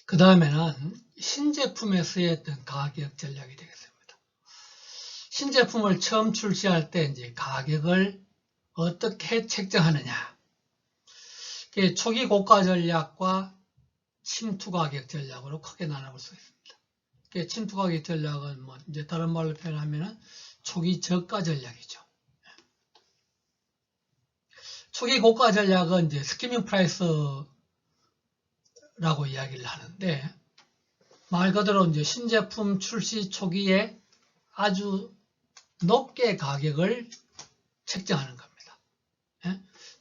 그 다음에는 신제품에 쓰였던 가격 전략이 되겠습니다. 신제품을 처음 출시할 때 이제 가격을 어떻게 책정하느냐. 초기 고가 전략과 침투 가격 전략으로 크게 나눠볼 수 있습니다. 침투 가격 전략은 뭐 이제 다른 말로 표현하면은 초기 저가 전략이죠. 초기 고가 전략은 이제 스키밍 프라이스라고 이야기를 하는데, 말 그대로 이제 신제품 출시 초기에 아주 높게 가격을 책정하는 겁니다.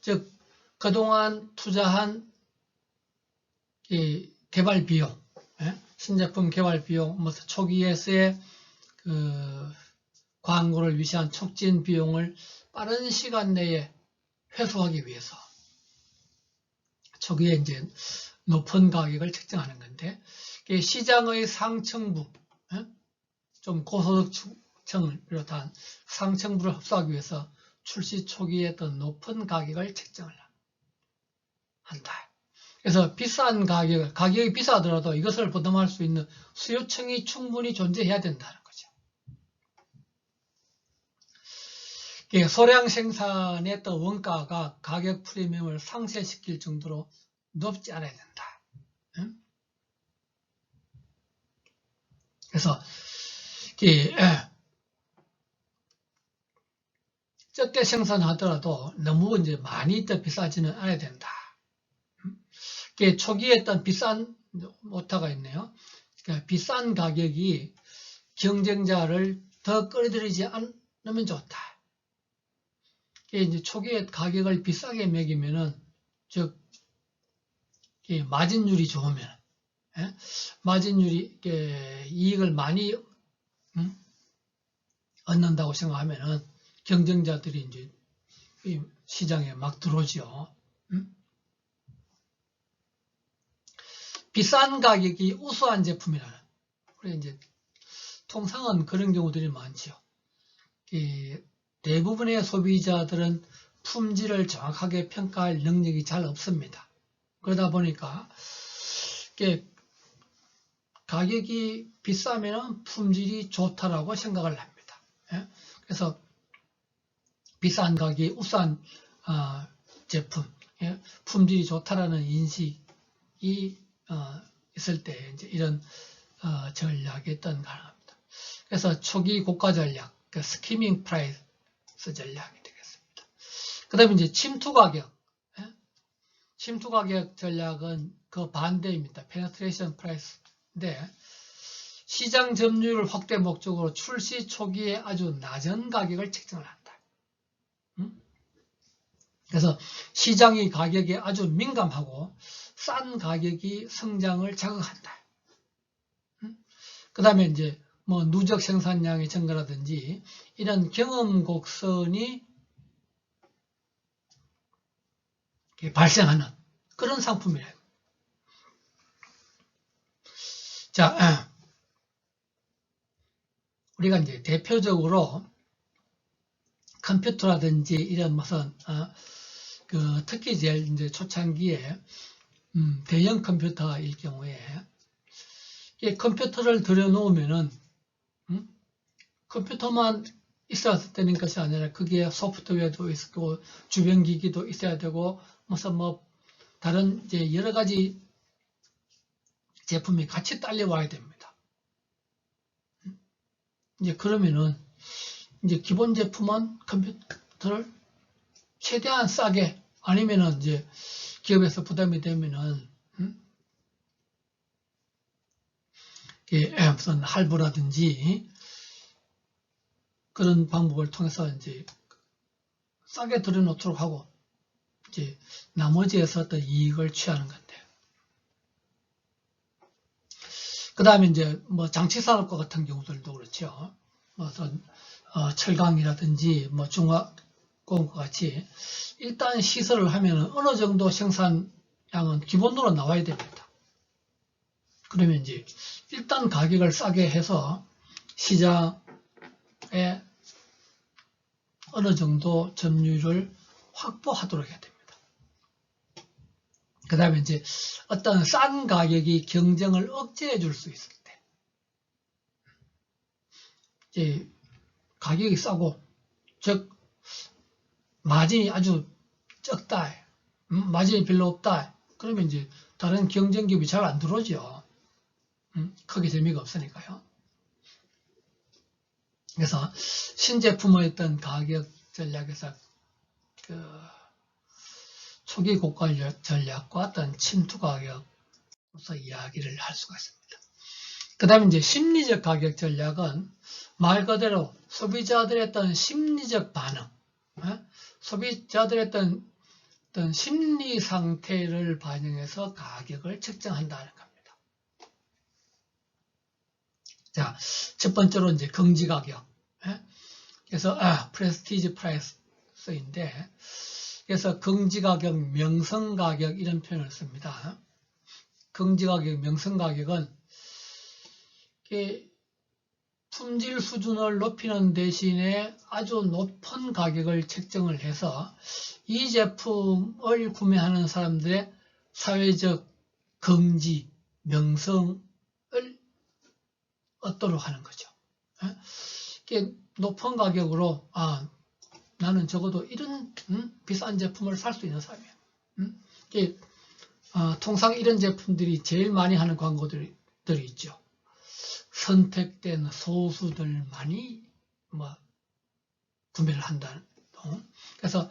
즉, 그동안 투자한 이 개발 비용, 신제품 개발 비용, 뭐 초기에서의 그 광고를 위한 촉진 비용을 빠른 시간 내에 회수하기 위해서 초기에 이제 높은 가격을 책정하는 건데, 시장의 상층부, 좀 고소득층을 비롯한 상층부를 흡수하기 위해서 출시 초기에 더 높은 가격을 책정을 한다. 그래서 비싼 가격이 비싸더라도 이것을 부담할 수 있는 수요층이 충분히 존재해야 된다는 거죠. 소량 생산의 또 원가가 가격 프리미엄을 상쇄시킬 정도로 높지 않아야 된다. 그래서 적게 생산하더라도 너무 이제 많이 더 비싸지는 않아야 된다. 초기에 어떤 비싼 오타가 있네요. 그러니까 비싼 가격이 경쟁자를 더 끌어들이지 않으면 좋다. 이제 초기에 가격을 비싸게 매기면은, 즉, 마진율이 좋으면, 마진율이, 이익을 많이, 얻는다고 생각하면은, 경쟁자들이 이제 시장에 막 들어오죠. 비싼 가격이 우수한 제품이라는. 그래, 이제, 통상은 그런 경우들이 많죠. 대부분의 소비자들은 품질을 정확하게 평가할 능력이 잘 없습니다. 그러다 보니까, 가격이 비싸면 품질이 좋다라고 생각을 합니다. 그래서, 비싼 가격이 우수한 제품, 품질이 좋다라는 인식이 있을 때 이제 이런 전략이 가능합니다. 그래서 초기 고가 전략, 스키밍 프라이스 전략이 되겠습니다. 그 다음에 이제 침투 가격. 침투 가격 전략은 그 반대입니다. 페네트레이션 프라이스인데, 시장 점유율 확대 목적으로 출시 초기에 아주 낮은 가격을 책정을 한다. 그래서 시장의 가격에 아주 민감하고 싼 가격이 성장을 자극한다. 그 다음에 이제 뭐 누적 생산량의 증가라든지 이런 경험 곡선이 발생하는 그런 상품이에요. 자, 우리가 이제 대표적으로 컴퓨터라든지 이런 무슨 특히 제일 이제 초창기에 대형 컴퓨터일 경우에 이 컴퓨터를 들여놓으면은 컴퓨터만 있어야 되는 것이 아니라 그게 소프트웨어도 있고 주변 기기도 있어야 되고 무슨 뭐 다른 이제 여러 가지 제품이 같이 딸려와야 됩니다. 이제 그러면은 이제 기본 제품은 컴퓨터를 최대한 싸게, 아니면은 이제 기업에서 부담이 되면은 무슨 할부라든지 그런 방법을 통해서 이제 싸게 들여놓도록 하고 이제 나머지에서 또 이익을 취하는 건데, 그 다음에 이제 뭐 장치산업과 같은 경우들도 그렇죠. 무슨 철강이라든지 뭐 중화공과 같이 일단 시설을 하면은 어느 정도 생산량은 기본으로 나와야 됩니다. 그러면 이제 일단 가격을 싸게 해서 시장에 어느 정도 점유율을 확보하도록 해야 됩니다. 그 다음에 이제 어떤 싼 가격이 경쟁을 억제해 줄 수 있을 때, 이제 가격이 싸고, 즉, 마진이 아주 적다, 마진이 별로 없다, 그러면 이제 다른 경쟁 기업이 잘 안 들어오죠. 크게 재미가 없으니까요. 그래서 신제품의 어떤 가격 전략에서 그 초기 고가 전략과 어떤 침투 가격으로서 이야기를 할 수가 있습니다. 그 다음에 이제 심리적 가격 전략은 말 그대로 소비자들의 어떤 심리적 반응, 소비자들의 어떤 심리 상태를 반영해서 가격을 책정한다는 겁니다. 자, 첫 번째로 이제 경지 가격. 그래서 프레스티지 프라이스인데, 그래서 경지 가격, 명성 가격 이런 표현을 씁니다. 경지 가격, 명성 가격은 품질 수준을 높이는 대신에 아주 높은 가격을 책정을 해서 이 제품을 구매하는 사람들의 사회적 긍지, 명성을 얻도록 하는 거죠. 높은 가격으로 나는 적어도 이런 비싼 제품을 살 수 있는 사람이야. 통상 이런 제품들이 제일 많이 하는 광고들이 있죠. 선택된 소수들만이 구매를 한다는. 그래서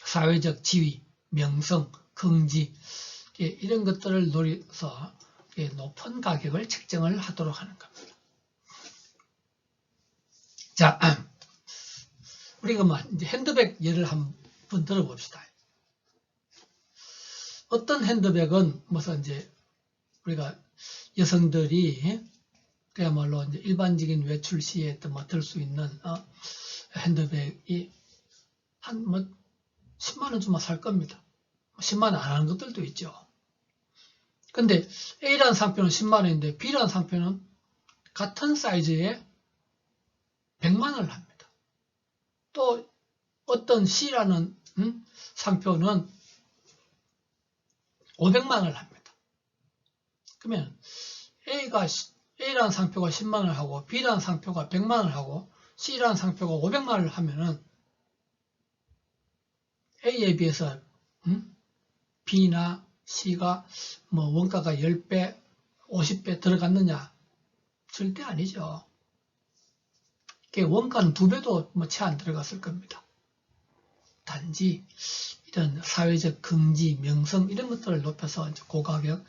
사회적 지위, 명성, 긍지 이런 것들을 노려서 높은 가격을 책정을 하도록 하는 겁니다. 자, 우리가 이제 핸드백 예를 한번 들어봅시다. 어떤 핸드백은 무슨 이제 우리가 여성들이 그야말로 이제 일반적인 외출 시에 들 수 있는 핸드백이 한 10만 원 주면 살 겁니다. 10만 원 안 하는 것들도 있죠. 근데 A라는 상표는 10만 원인데 B라는 상표는 같은 사이즈에 100만 원을 합니다. 또 어떤 C라는 상표는 500만 원을 합니다. 그러면 A라는 상표가 10만 원을 하고 B라는 상표가 100만 원을 하고 C라는 상표가 500만 원을 하면은 A에 비해서 B나 C가 원가가 10배, 50배 들어갔느냐? 절대 아니죠. 원가는 2배도 채 안 들어갔을 겁니다. 단지 이런 사회적 긍지, 명성 이런 것들을 높여서 고가격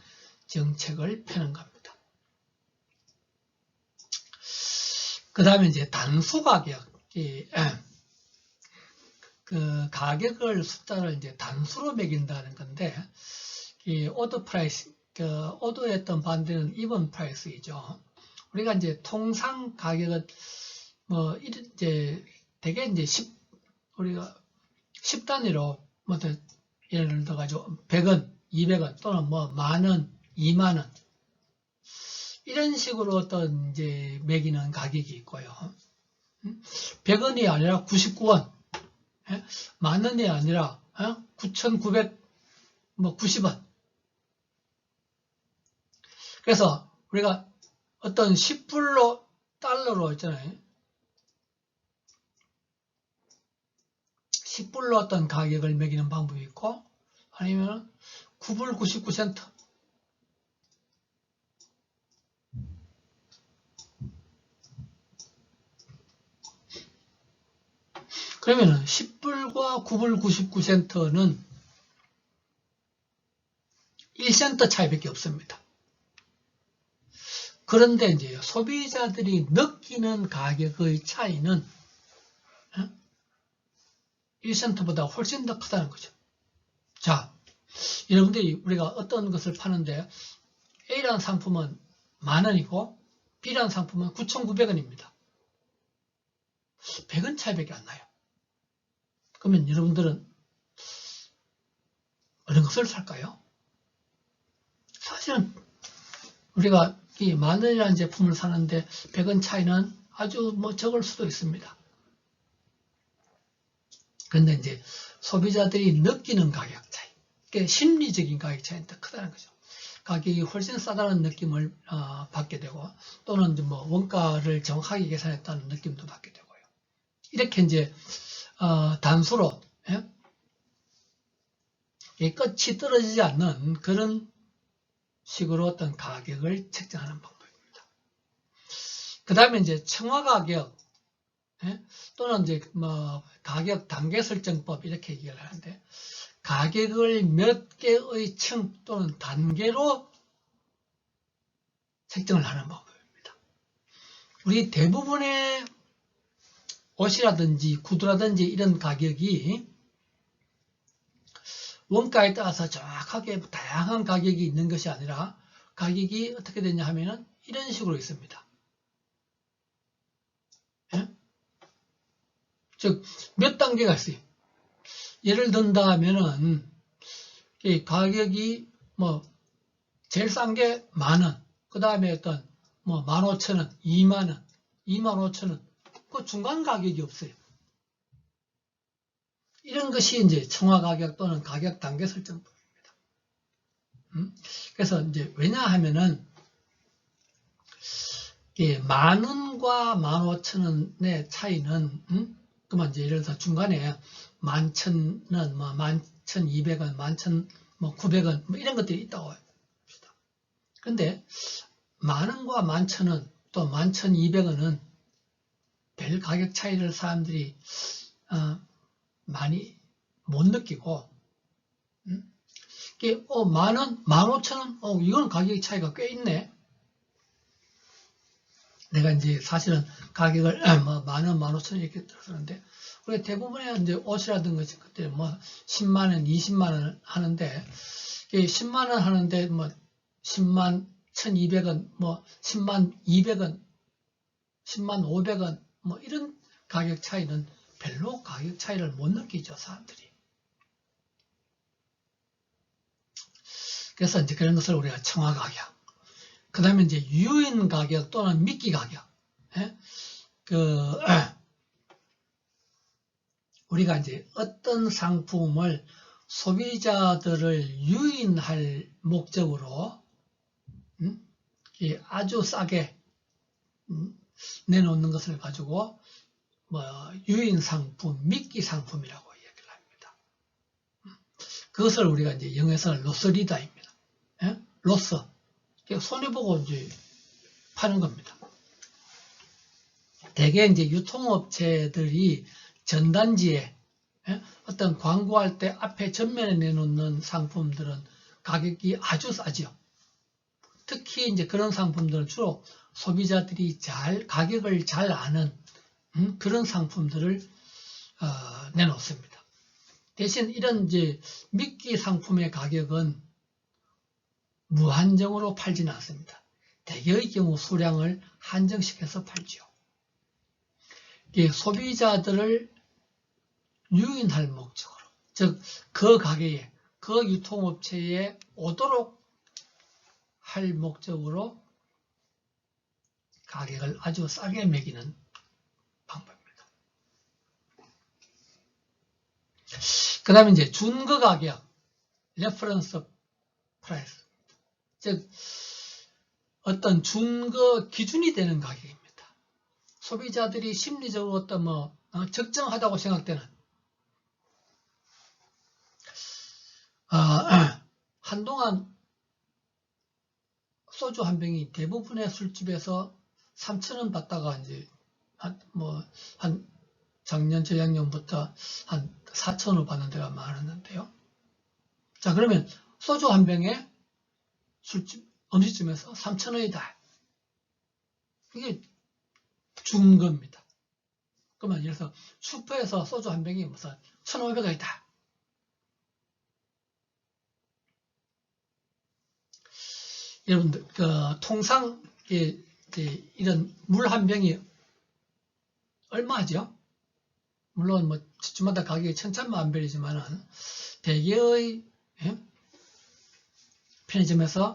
정책을 펴는 겁니다. 그 다음에 이제 단수 가격이 그 가격을 숫자를 이제 단수로 매긴다는 건데, 이 오더 프라이스, 오더의 어떤 반대는 이번 프라이스이죠. 우리가 이제 통상 가격은 이제 대개 이제 우리가 10단위로 예를 들어가지고 100원, 200원 또는 만원, 2만원 이런 식으로 어떤 이제 매기는 가격이 있고요. 100원이 아니라 99원, 만원이 아니라 9,990원. 그래서 우리가 어떤 10불로 달러로 있잖아요. 10불로 어떤 가격을 매기는 방법이 있고, 아니면 9불 99센트. 그러면은 10불과 9불 99센트는 1센트 차이밖에 없습니다. 그런데 이제 소비자들이 느끼는 가격의 차이는 1센트보다 훨씬 더 크다는 거죠. 자, 여러분들이 우리가 어떤 것을 파는데 A라는 상품은 만원이고 B라는 상품은 9,900원입니다. 100원 차이밖에 안 나요. 그러면 여러분들은 어느 것을 살까요? 사실은 우리가 이 만원이라는 제품을 사는데 100원 차이는 아주 적을 수도 있습니다. 그런데 이제 소비자들이 느끼는 가격 차이, 그게 심리적인 가격 차이는 더 크다는 거죠. 가격이 훨씬 싸다는 느낌을 받게 되고, 또는 이제 뭐 원가를 정확하게 계산했다는 느낌도 받게 되고요. 이렇게 이제 단수로 끝이 떨어지지 않는 그런 식으로 어떤 가격을 책정하는 방법입니다. 그 다음에 이제 청화 가격, 또는 이제 뭐 가격 단계 설정법 이렇게 얘기를 하는데, 가격을 몇 개의 층 또는 단계로 책정을 하는 방법입니다. 우리 대부분의 옷이라든지 구두라든지 이런 가격이 원가에 따라서 정확하게 다양한 가격이 있는 것이 아니라, 가격이 어떻게 되냐 하면은 이런 식으로 있습니다. 즉 몇 단계가 있어요. 예를 든다 하면은 이 가격이 뭐 제일 싼 게 10,000원, 그 다음에 어떤 뭐 15,000원, 20,000원, 25,000원, 그 중간 가격이 없어요. 이런 것이 이제 청화 가격 또는 가격 단계 설정법입니다. 그래서 이제 왜냐하면은 10,000원과 15,000원의 차이는 그만 이제 예를 들어서 중간에 11,000원, 뭐 11,200원, 11,900원 뭐 이런 것들이 있다고 합시다. 근데 10,000원과 11,000원 또 11,200원은 별 가격 차이를 사람들이 많이 못 느끼고, 이게 10,000원, 15,000원, 이건 가격 차이가 꽤 있네. 내가 이제 사실은 가격을 뭐 10,000원, 15,000원 이렇게 들었는데, 우리 대부분의 이제 옷이라든가 그때 뭐 10만 원, 20만 원 하는데, 10만 원 하는데 뭐 10만 1,200원, 뭐 10만 200원, 10만 500원, 뭐 이런 가격 차이는 별로 가격 차이를 못 느끼죠, 사람들이. 그래서 이제 그런 것을 우리가 청화 가격, 그 다음에 이제 유인 가격 또는 미끼 가격. 우리가 이제 어떤 상품을 소비자들을 유인할 목적으로 아주 싸게 내놓는 것을 가지고 뭐 유인 상품, 미끼 상품이라고 얘기를 합니다. 그것을 우리가 이제 영어에서는 로스리다입니다. 로스. 손해보고 이제 파는 겁니다. 대개 이제 유통업체들이 전단지에 어떤 광고할 때 앞에 전면에 내놓는 상품들은 가격이 아주 싸죠. 특히 이제 그런 상품들은 주로 소비자들이 가격을 잘 아는 그런 상품들을 내놓습니다. 대신 이런 이제 미끼 상품의 가격은 무한정으로 팔지는 않습니다. 대개의 경우 수량을 한정시켜서 팔죠. 소비자들을 유인할 목적으로, 즉 그 가게에, 그 유통업체에 오도록 할 목적으로 가격을 아주 싸게 매기는 방법입니다. 그 다음에 이제 준거 가격, 레퍼런스 프라이스, 즉 어떤 준거 기준이 되는 가격입니다. 소비자들이 심리적으로 어떤 뭐 적정하다고 생각되는 한동안 소주 한 병이 대부분의 술집에서 3,000원 받다가 이제 한 작년 재작년부터 한 4,000원 받는 데가 많았는데요. 자, 그러면 소주 한 병에 술집 음식점에서 3,000원이다. 이게 준거입니다. 그러면 예를 들어서 슈퍼에서 소주 한 병이 무슨 1,500원이다. 여러분들 통상 이런 물 한 병이 얼마죠? 물론 뭐 집마다 가격이 천차만별이지만은 대개의 편의점에서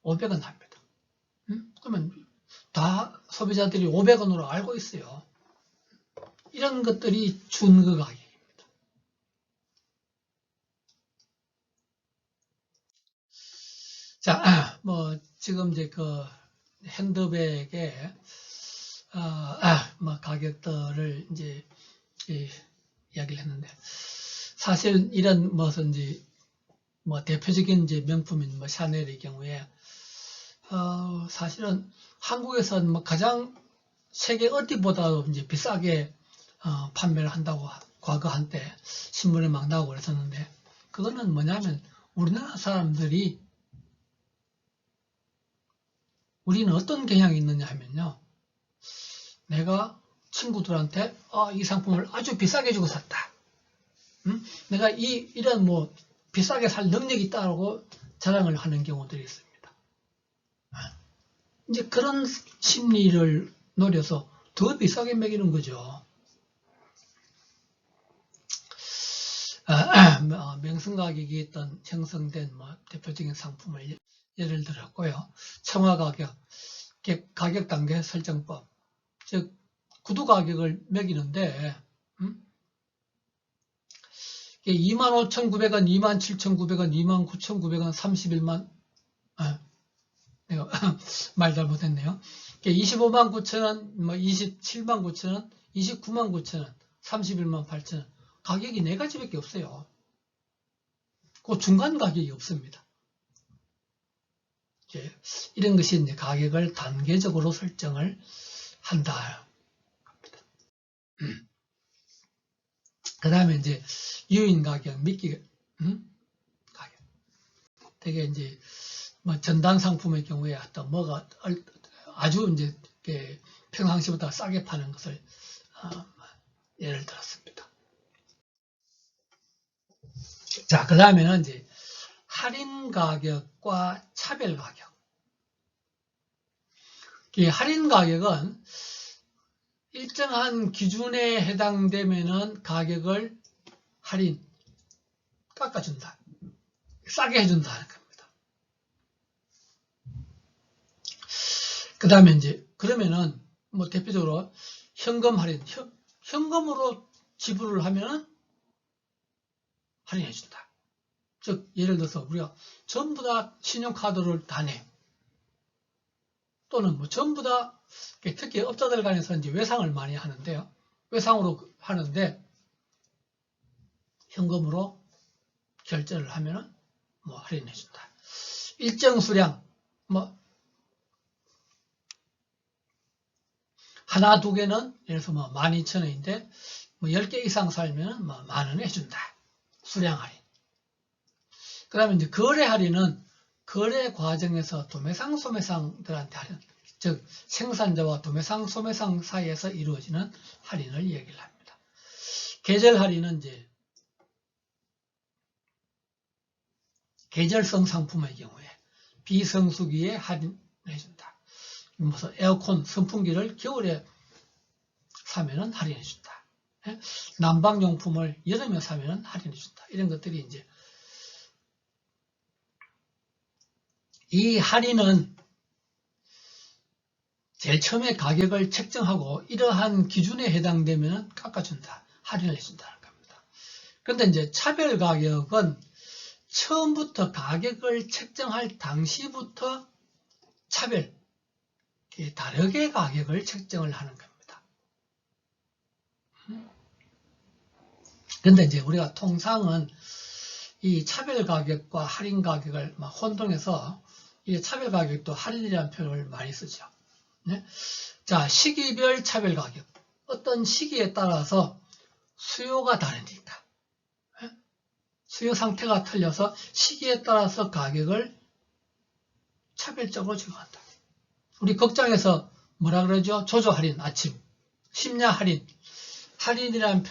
500원 합니다. 그러면 다 소비자들이 500원으로 알고 있어요. 이런 것들이 준거 가격입니다. 자, 뭐 지금 이제 그 핸드백의 뭐 가격들을 이제 이야기를 했는데, 사실 이런 뭐든지 뭐 대표적인 이제 명품인 뭐 샤넬의 경우에 사실은 한국에서는 뭐 가장 세계 어디보다도 이제 비싸게 판매를 한다고 과거 한때 신문에 막 나오고 그랬었는데, 그거는 뭐냐면 우리나라 사람들이, 우리는 어떤 경향이 있느냐 하면요, 내가 친구들한테 이 상품을 아주 비싸게 주고 샀다. 내가 이런 뭐 비싸게 살 능력이 있다고 자랑을 하는 경우들이 있습니다. 이제 그런 심리를 노려서 더 비싸게 매기는 거죠. 명승 가격이 있던 형성된 뭐 대표적인 상품을 예를 들었고요. 청화 가격 단계 설정법, 즉 구두 가격을 매기는데 25,900원, 27,900원, 29,900원, 31만, 내가 말 잘못했네요. 25만 9천원, 뭐 27만 9천원, 29만 9천원, 31만 8천원. 가격이 네 가지밖에 없어요. 그 중간 가격이 없습니다. 이런 것이 이제 가격을 단계적으로 설정을 한다. 그 다음에 이제 유인 가격, 미끼 가격. 되게 이제 뭐 전단 상품의 경우에 어떤 뭐가 아주 이제 평상시보다 싸게 파는 것을 예를 들었습니다. 자, 그 다음에는 이제 할인 가격과 차별 가격. 이 할인 가격은 일정한 기준에 해당되면은 가격을 깎아준다. 싸게 해준다는 겁니다. 그 다음에 이제, 그러면은, 뭐 대표적으로 현금 할인, 현금으로 지불을 하면은 할인해준다. 즉, 예를 들어서 우리가 전부 다 신용카드를 다 내. 또는 뭐 전부 다, 특히 업자들 간에서 이제 외상을 많이 하는데요. 외상으로 하는데, 현금으로 결제를 하면은 뭐 할인해준다. 일정 수량, 뭐, 하나, 두 개는, 예를 들어서 뭐 12,000원인데, 뭐 10개 이상 살면은 뭐 10,000원 해준다. 수량 할인. 그 다음에 이제 거래 할인은 거래 과정에서 도매상, 소매상들한테 할인, 즉, 생산자와 도매상, 소매상 사이에서 이루어지는 할인을 얘기를 합니다. 계절 할인은 이제, 계절성 상품의 경우에 비성수기에 할인해준다. 무슨 에어컨, 선풍기를 겨울에 사면은 할인해준다. 난방용품을 여름에 사면은 할인해준다. 이런 것들이 이제, 이 할인은 제일 처음에 가격을 책정하고 이러한 기준에 해당되면 깎아준다. 할인을 해준다는 겁니다. 그런데 이제 차별 가격은 처음부터 가격을 책정할 당시부터 다르게 가격을 책정을 하는 겁니다. 그런데 이제 우리가 통상은 이 차별 가격과 할인 가격을 막 혼동해서 이 차별 가격도 할인이라는 표현을 많이 쓰죠. 네? 자, 시기별 차별 가격. 어떤 시기에 따라서 수요가 다르니까. 네? 수요 상태가 틀려서 시기에 따라서 가격을 차별적으로 적용한다. 우리 극장에서 뭐라 그러죠? 조조 할인, 아침. 심야 할인. 할인이라는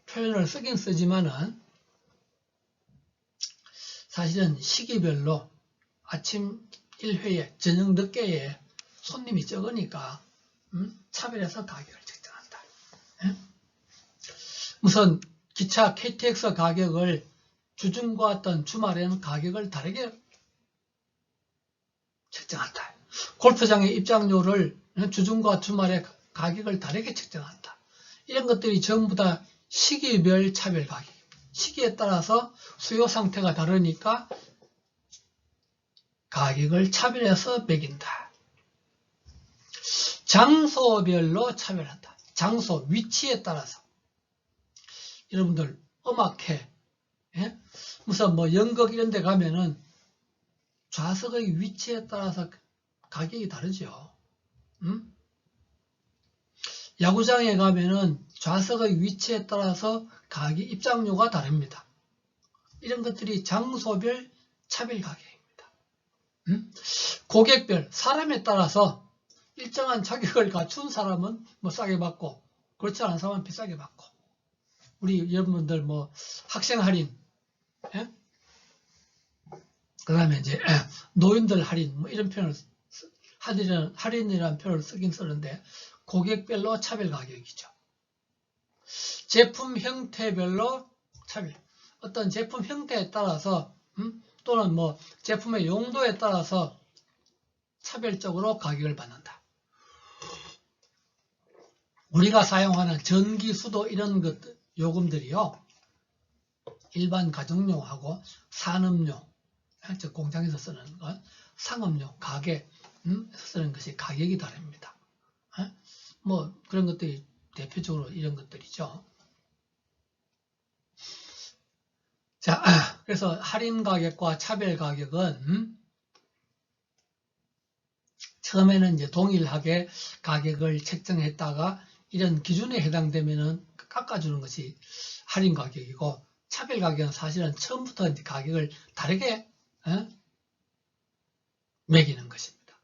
표현을 쓰긴 쓰지만은 사실은 시기별로 아침 1회에, 저녁 늦게에 손님이 적으니까 차별해서 가격을 책정한다. 예? 우선 기차 KTX 가격을 주중과 어떤 주말에는 가격을 다르게 책정한다. 골프장의 입장료를 주중과 주말에 가격을 다르게 책정한다. 이런 것들이 전부 다 시기별 차별 가격. 시기에 따라서 수요 상태가 다르니까 가격을 차별해서 매긴다. 장소별로 차별한다. 장소, 위치에 따라서. 여러분들 음악회, 예? 무슨 뭐 연극 이런 데 가면은 좌석의 위치에 따라서 가격이 다르죠. 야구장에 가면은 좌석의 위치에 따라서 가격, 입장료가 다릅니다. 이런 것들이 장소별 차별 가격입니다. 고객별, 사람에 따라서 일정한 자격을 갖춘 사람은 뭐 싸게 받고, 그렇지 않은 사람은 비싸게 받고, 우리 여러분들 뭐 학생 할인, 예? 그 다음에 이제 노인들 할인, 뭐 이런 표현을, 할인이라는 표현을 쓰긴 쓰는데, 고객별로 차별 가격이죠. 제품 형태별로 차별. 어떤 제품 형태에 따라서, 또는 뭐 제품의 용도에 따라서 차별적으로 가격을 받는다. 우리가 사용하는 전기, 수도 이런 것들, 요금들이요. 일반 가정용하고 산업용, 즉 공장에서 쓰는 것, 상업용, 가게에서 쓰는 것이 가격이 다릅니다. 뭐 그런 것들이 대표적으로 이런 것들이죠. 자, 그래서 할인 가격과 차별 가격은 처음에는 이제 동일하게 가격을 책정했다가 이런 기준에 해당되면은 깎아주는 것이 할인 가격이고, 차별 가격은 사실은 처음부터 이제 가격을 다르게 매기는 것입니다.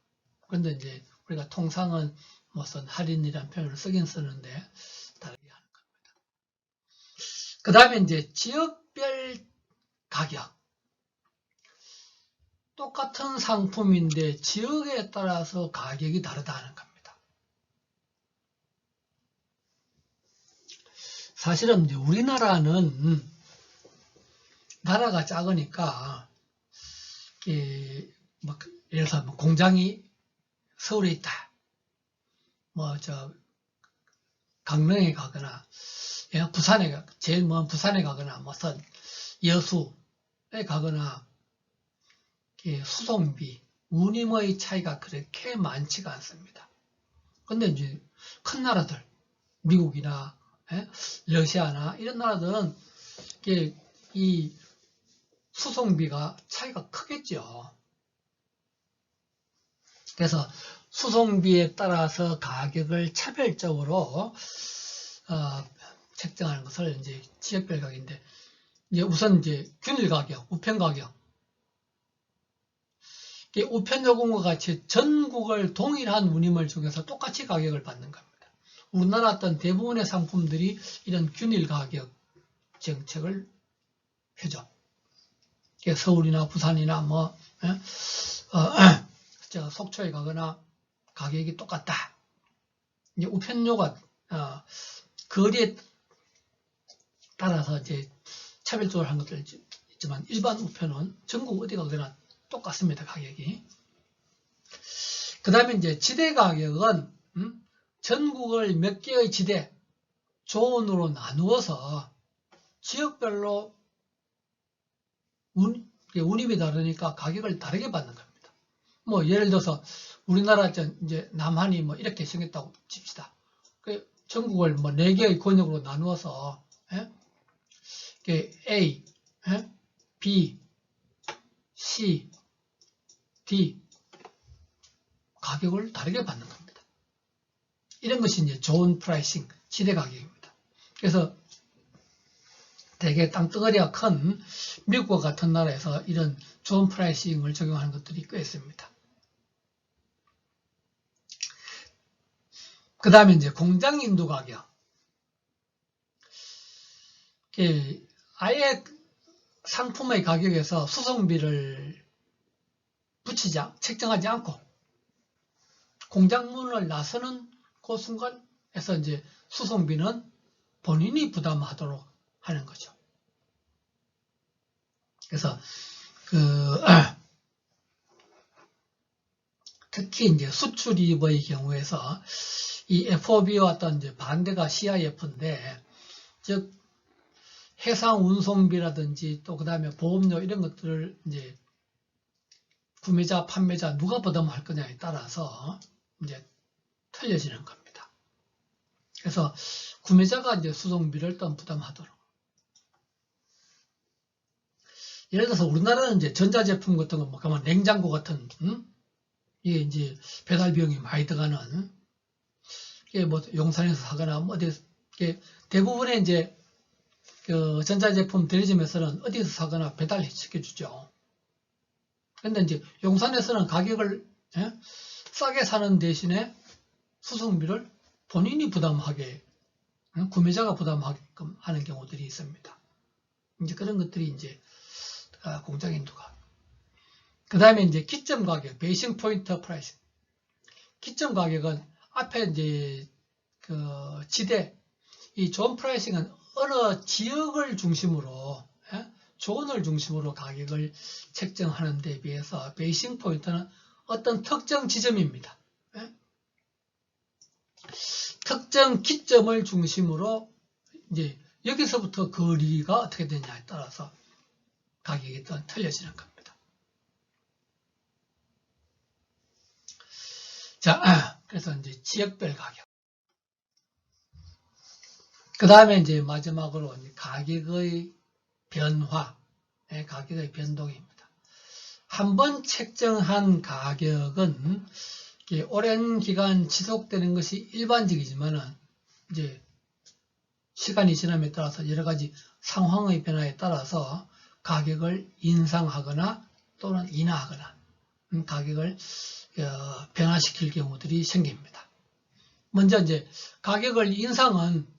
그런데 이제 우리가 통상은 무슨 할인이라는 표현을 쓰긴 쓰는데 다르게 하는 겁니다. 그 다음에 이제 지역별 가격. 똑같은 상품인데 지역에 따라서 가격이 다르다는 겁니다. 사실은 이제 우리나라는 나라가 작으니까 예를 들어서 뭐 공장이 서울에 있다. 뭐 강릉에 가거나 부산에 제일 먼 부산에 가거나 무슨 여수에 가거나 수송비, 운임의 차이가 그렇게 많지가 않습니다. 근데 이제 큰 나라들, 미국이나 러시아나 이런 나라들은 이 수송비가 차이가 크겠죠. 그래서 수송비에 따라서 가격을 차별적으로 책정하는 것을 이제 지역별 가격인데, 이제 우선 이제 균일 가격, 우편 가격. 우편 요금과 같이 전국을 동일한 운임을 중에서 똑같이 가격을 받는 겁니다. 우리나라 어떤 대부분의 상품들이 이런 균일 가격 정책을 해줘. 서울이나 부산이나 뭐 속초에 가거나 가격이 똑같다. 이제 우편료가 거리에 따라서 이제 차별적으로 한 것들 있지만, 일반 우편은 전국 어디 가거나 똑같습니다, 가격이. 그 다음에 이제 지대 가격은 전국을 몇 개의 지대, 조원으로 나누어서 지역별로 운임이 다르니까 가격을 다르게 받는 겁니다. 뭐 예를 들어서 우리나라 이제 남한이 뭐 이렇게 생겼다고 칩시다. 전국을 뭐 4개의 권역으로 나누어서 A, B, C, D 가격을 다르게 받는 겁니다. 이런 것이 이제 좋은 프라이싱, 지대 가격입니다. 그래서 대개 땅덩어리가 큰 미국과 같은 나라에서 이런 좋은 프라이싱을 적용하는 것들이 꽤 있습니다. 그 다음에 이제 공장 인도 가격. 아예 상품의 가격에서 수송비를 책정하지 않고 공장문을 나서는 그 순간에서 이제 수송비는 본인이 부담하도록 하는 거죠. 그래서 특히 이제 수출입의 경우에서 이 FOB와 어떤 이제 반대가 CIF인데, 즉 해상 운송비라든지 또 그 다음에 보험료 이런 것들을 이제 구매자, 판매자 누가 부담할 거냐에 따라서 이제 틀려지는 겁니다. 그래서 구매자가 이제 수송비를 일단 부담하도록. 예를 들어서 우리나라는 이제 전자제품 같은 거, 뭐, 가만 냉장고 같은, 이게 이제 배달 비용이 많이 들어가는, 이게 뭐 용산에서 사거나, 뭐 어디, 이게 대부분의 이제 그 전자제품 대리점에서는 어디서 사거나 배달 시켜주죠. 근데 이제 용산에서는 가격을 싸게 사는 대신에 수송비를 본인이 부담하게, 구매자가 부담하게끔 하는 경우들이 있습니다. 이제 그런 것들이 이제 공장 인도가. 그 다음에 이제 기점 가격, 베이싱 포인트 프라이싱. 기점 가격은 앞에 이제 그 지대, 이 존 프라이싱은 어느 지역을 중심으로, 존을 중심으로 가격을 책정하는 데 비해서 베이싱 포인트는 어떤 특정 지점입니다. 특정 기점을 중심으로 이제 여기서부터 거리가 어떻게 되냐에 따라서 가격이 또 틀려지는 겁니다. 자, 그래서 이제 지역별 가격. 그 다음에 이제 마지막으로 이제 가격의 변화, 가격의 변동입니다. 한번 책정한 가격은 오랜 기간 지속되는 것이 일반적이지만은 이제 시간이 지남에 따라서 여러 가지 상황의 변화에 따라서 가격을 인상하거나 또는 인하하거나 가격을 변화시킬 경우들이 생깁니다. 먼저 이제 가격을 인상은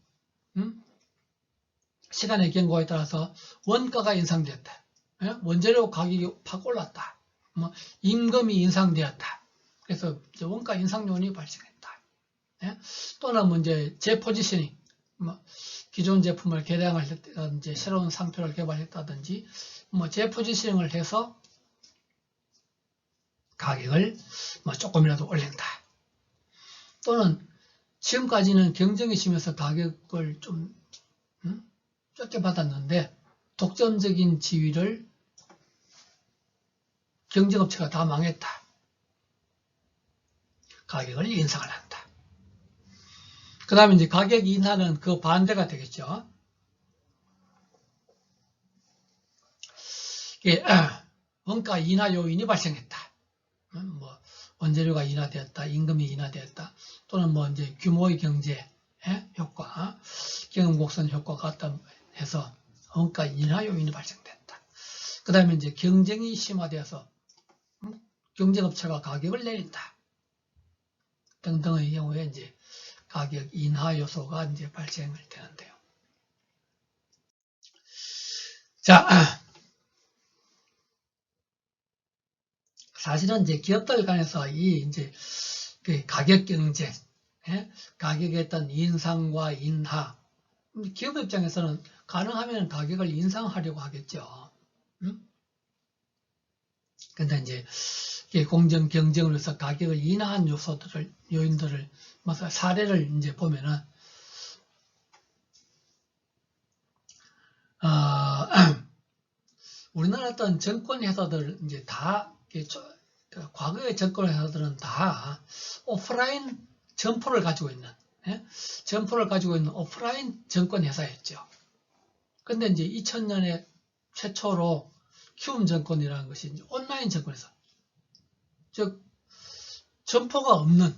시간의 경과에 따라서 원가가 인상되었다. 원재료 가격이 팍 올랐다. 뭐 임금이 인상되었다. 그래서 이제 원가 인상 요인이 발생했다. 또는 뭐 이제 재포지셔닝, 뭐 기존 제품을 개량을 했다든지 새로운 상표를 개발했다든지 뭐 재포지셔닝을 해서 가격을 뭐 조금이라도 올린다. 또는 지금까지는 경쟁이 심해서 가격을 좀 적게 받았는데 독점적인 지위를 경쟁업체가 다 망했다. 가격을 인상을 한다. 그 다음에 이제 가격 인하는 그 반대가 되겠죠. 원가 인하 요인이 발생했다. 뭐 원재료가 인하되었다, 임금이 인하되었다, 또는 뭐 이제 규모의 경제 효과, 경험 곡선 효과가 같다 해서 원가 인하 요인이 발생됐다. 그 다음에 이제 경쟁이 심화되어서 경쟁업체가 가격을 내린다. 등등의 경우에 이제 가격 인하 요소가 이제 발생을 되는데요. 자, 사실은 이제 기업들 간에서 이 이제 그 가격 경쟁, 가격의 어떤 인상과 인하, 기업 입장에서는 가능하면 가격을 인상하려고 하겠죠. 근데 이제 공정 경쟁을 위해서 가격을 인하한 요인들을 사례를 이제 보면은 우리나라 어떤 정권 회사들 이제 다 과거의 정권 회사들은 다 오프라인 점포를 가지고 있는 오프라인 정권 회사였죠. 근데 이제 2000년에 최초로 키움 정권이라는 것이 이제 온라인 정권 회사, 즉 점포가 없는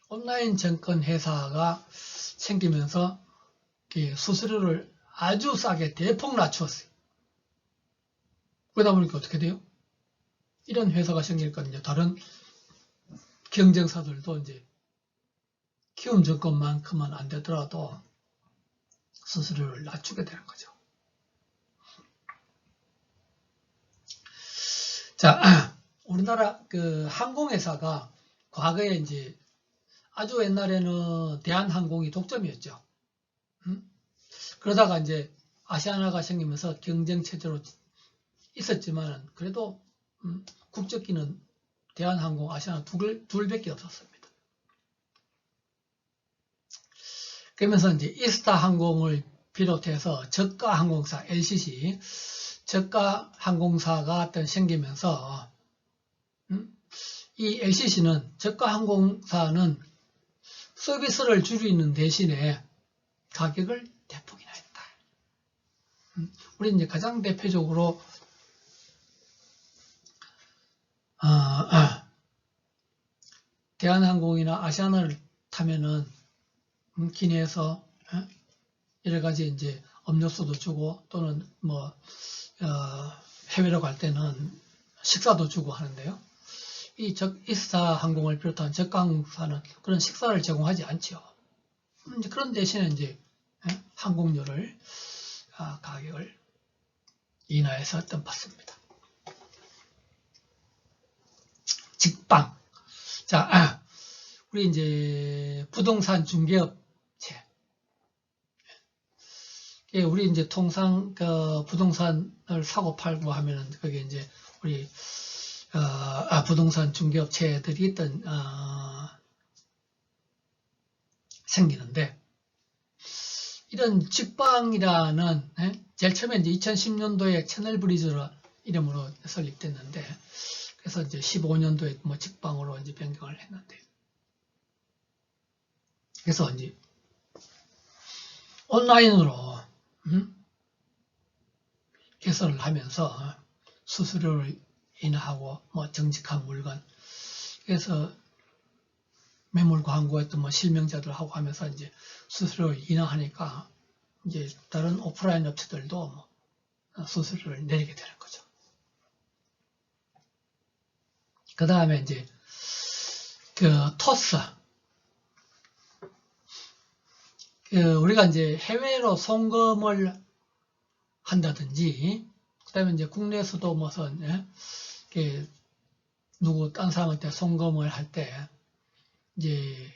온라인 정권 회사가 생기면서 수수료를 아주 싸게 대폭 낮추었어요. 그러다 보니까 어떻게 돼요? 이런 회사가 생기니까 이제 다른 경쟁사들도 이제 키움 정권만큼은 안 되더라도 수수료를 낮추게 되는 거죠. 자, 우리나라 그 항공회사가 과거에 이제 아주 옛날에는 대한항공이 독점이었죠. 그러다가 이제 아시아나가 생기면서 경쟁체제로 있었지만 그래도 국적기는 대한항공, 아시아나 둘밖에 없었습니다. 그러면서 이제 이스타 항공을 비롯해서 저가 항공사 LCC, 저가 항공사가 어떤 생기면서 이 LCC는 저가 항공사는 서비스를 줄이는 대신에 가격을 대폭이나 했다. 우리 이제 가장 대표적으로 대한항공이나 아시아나를 타면은 기내에서 여러 가지 이제 음료수도 주고 또는 뭐 해외로 갈 때는 식사도 주고 하는데요. 이 이스타 항공을 비롯한 저가 항공사는 그런 식사를 제공하지 않죠. 그런 대신에 이제 항공료를 가격을 인하해서 덤봤습니다. 직방. 자, 우리 이제 부동산 중개업체. 우리 이제 통상 그 부동산을 사고 팔고 하면은 그게 이제 우리 부동산 중개업체들이 있던 생기는데 이런 직방이라는 제일 처음에 이제 2010년도에 채널브리즈로 이름으로 설립됐는데 그래서 이제 15년도에 뭐 직방으로 이제 변경을 했는데 그래서 이제 온라인으로 개설을 하면서 수수료를 인하하고 뭐 정직한 물건 그래서 매물 광고에 또 뭐 실명자들 하고 하면서 이제 수수료를 인하하니까 이제 다른 오프라인 업체들도 뭐 수수료를 내리게 되는 거죠. 그 다음에 이제 그 토스 우리가 이제 해외로 송금을 한다든지 그 다음에 이제 국내에서도 무슨 누구 딴 사람한테 송금을 할 때 이제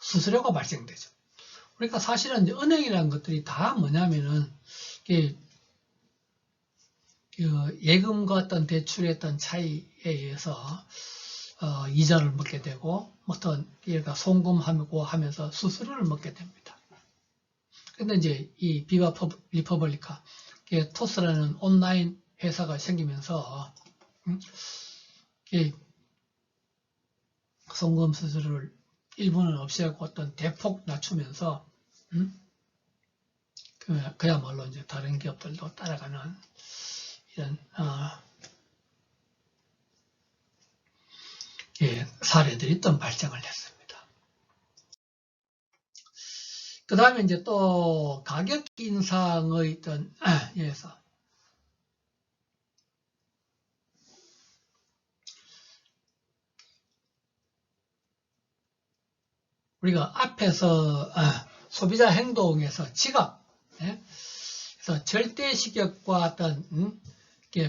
수수료가 발생되죠. 그러니까 사실은 이제 은행이라는 것들이 다 뭐냐면은 예금과 어떤 대출의 어떤 차이에 의해서 이자를 먹게 되고 어떤 얘가 송금하고 하면서 수수료를 먹게 됩니다. 근데 이제 이 비바 리퍼블리카 토스라는 온라인 회사가 생기면서 송금 수수료를 일부는 없애고 어떤 대폭 낮추면서 그야말로 이제 다른 기업들도 따라가는 이런 사례들이 또 발생을 했습니다. 그 다음에 이제 또 가격 인상의 어떤 예에서 우리가 앞에서 소비자 행동에서 지각, 그래서 절대 식욕과 어떤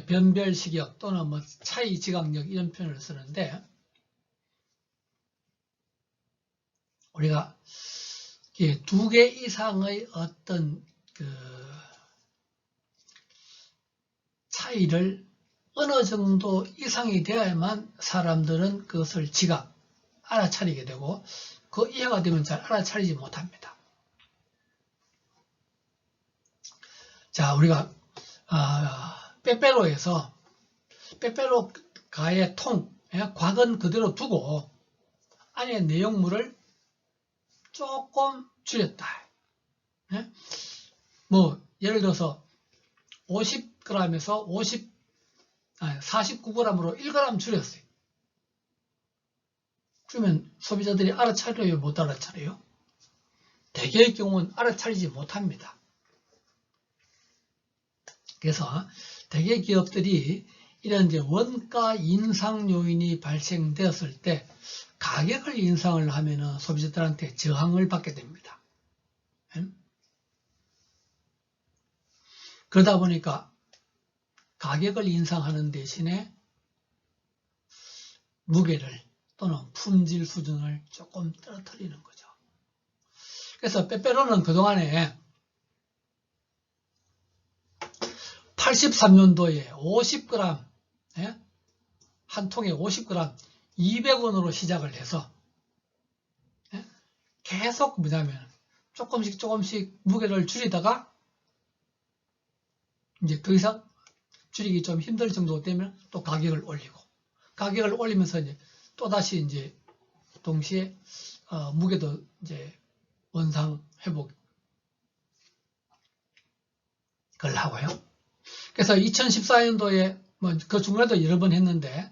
변별 식욕 또는 뭐 차이 지각력 이런 표현을 쓰는데 우리가 두 개 이상의 어떤 차이를 어느 정도 이상이 되어야만 사람들은 그것을 지각, 알아차리게 되고 그 이하가 되면 잘 알아차리지 못합니다. 자, 우리가 빼빼로에서 빼빼로 가의 통, 곽은 그대로 두고 안에 내용물을 조금 줄였다. 뭐 예를 들어서 50g에서 49g으로 1g 줄였어요. 그러면 소비자들이 알아차려요, 못 알아차려요? 대개의 경우는 알아차리지 못합니다. 그래서 대개 기업들이 이런 이제 원가 인상 요인이 발생되었을 때 가격을 인상을 하면은 소비자들한테 저항을 받게 됩니다. 그러다 보니까 가격을 인상하는 대신에 무게를 또는 품질 수준을 조금 떨어뜨리는 거죠. 그래서 빼빼로는 그동안에 83년도에 50g, 한 통에 50g 200원으로 시작을 해서 계속 뭐냐면 조금씩 무게를 줄이다가 이제 더 이상 줄이기 좀 힘들 정도 되면 또 가격을 올리고, 가격을 올리면서 이제 또다시 이제 동시에 무게도 이제 원상 회복 그걸 하고요. 그래서 2014년도에 뭐 그 중간에도 여러 번 했는데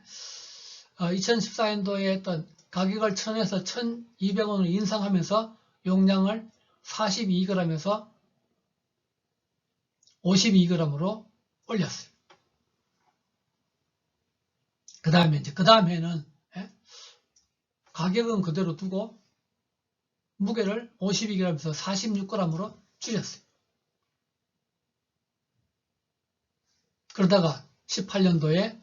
2014년도에 했던 가격을 1000에서 1200원으로 인상하면서 용량을 42g에서 52g으로 올렸어요. 그 다음에는 가격은 그대로 두고 무게를 52g에서 46g으로 줄였어요. 그러다가 18년도에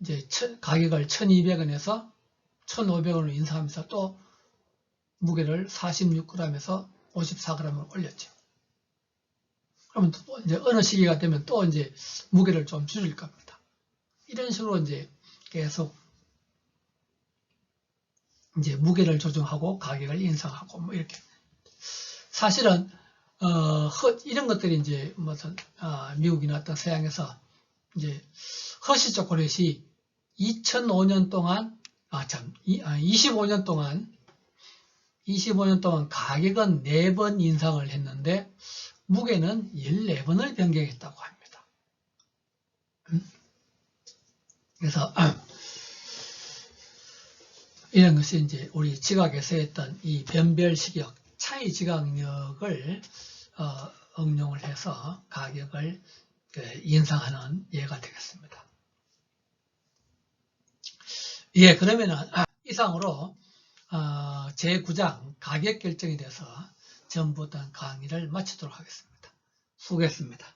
이제 가격을 1200원에서 1500원으로 인상하면서 또 무게를 46g에서 54g으로 올렸죠. 그러면 또 이제 어느 시기가 되면 또 이제 무게를 좀 줄일 겁니다. 이런 식으로 이제 계속 이제 무게를 조정하고 가격을 인상하고 뭐 이렇게. 사실은 이런 것들이 이제 무슨 미국이나 어떤 서양에서 이제 허쉬 초콜릿이 2005년 동안 25년 동안 가격은 4번 인상을 했는데 무게는 14번을 변경했다고 합니다. 그래서 이런 것이 이제 우리 지각에서 했던 이 변별식역, 차이 지각력을 응용을 해서 가격을 인상하는 예가 되겠습니다. 예, 그러면은 이상으로 제9장 가격 결정에 대해서 전부 다 강의를 마치도록 하겠습니다. 수고했습니다.